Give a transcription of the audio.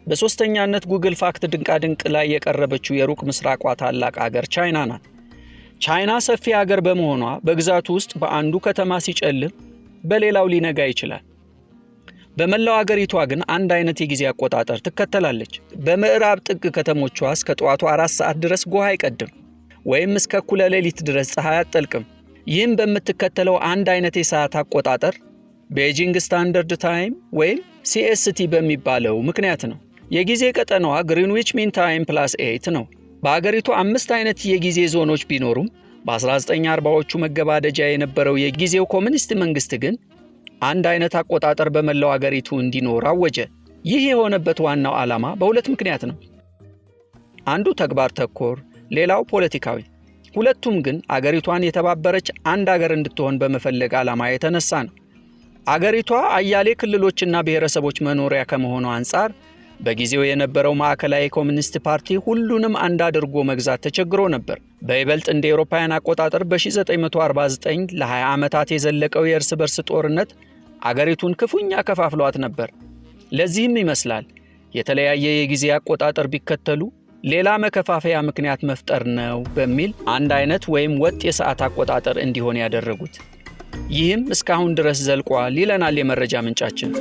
በሶስተኛነት ጉግል ፋክት ድንቃድንቅ ላይ የቀረበችው የሩቅ ምስራቋ ታላቅ ሀገር ቻይና ናት። ቻይና ሰፊ ሀገር በመሆኗ በግዛቱ ውስጥ በአንዱ ከተማ ሲጨልም በሌላው ሊነጋ ይችላል። በመላው ሀገሪቷ ግን አንድ አይነት የጊዜ አቆጣጠር ትከተላለች። በምዕራብ ጥግ ከተሞቿ እስከ ጠዋቱ 4 ሰዓት ድረስ ጎህ አይቀድም ወይም እስከ እኩለ ሌሊት ድረስ ፀሐይ አትጠልቅም። ይህም በምትከተለው አንድ አይነት የሰዓት አቆጣጠር ቤጂንግ ስታንዳርድ ታይም ወይም CST በሚባለው ምክንያት ነው። የጊዜ ቀጠናዋ ግሪንዊች ሚን ታይም +8 ነው። በአገሪቱ 5 አይነት የጊዜ ዞኖች ቢኖሩም በ1940ዎቹ መገባደጃ የነበረው የጊዜው ኮሚኒስት መንግስት ግን አንድ አይነት አቆጣጠር በመላው አገሪቱ እንዲኖር አወጀ። ይህ የሆነበት ዋናው ዓላማ በሁለት ምክንያት ነው። አንዱ ተግባር ተኮር፣ ሌላው ፖለቲካዊ። ሁለቱም ግን አገሪቷን የተባበረች አንድ አገር እንድትሆን በመፈለግ ዓላማ የተነሳ ነው። አገሪቷ አያሌ ክልሎችና ብሔረሰቦች መኖሪያ ከመሆኑ አንጻር በጊዜው የነበረው ማዕከላዊ ኮሚኒስት ፓርቲ ሁሉንም አንድ አድርጎ መግዛት ተቸግሮ ነበር። በይበልጥ እንደ አውሮፓውያን አቆጣጠር በ1949 ለ20 ዓመታት የዘለቀው የእርስ በርስ ጦርነት አገሪቱን ክፉኛ ከፋፍሏት ነበር። ለዚህም ይመስላል የተለያየ የጊዜ አቆጣጠር ቢከተሉ ሌላ መከፋፈያ ምክንያት መፍጠር ነው በሚል አንድ አይነት ወይም ወጥ የሰዓት አቆጣጠር እንዲሆን ያደረጉት። ይህም እስካሁን ድረስ ዘልቋል ይለናል የመረጃ ምንጫችን።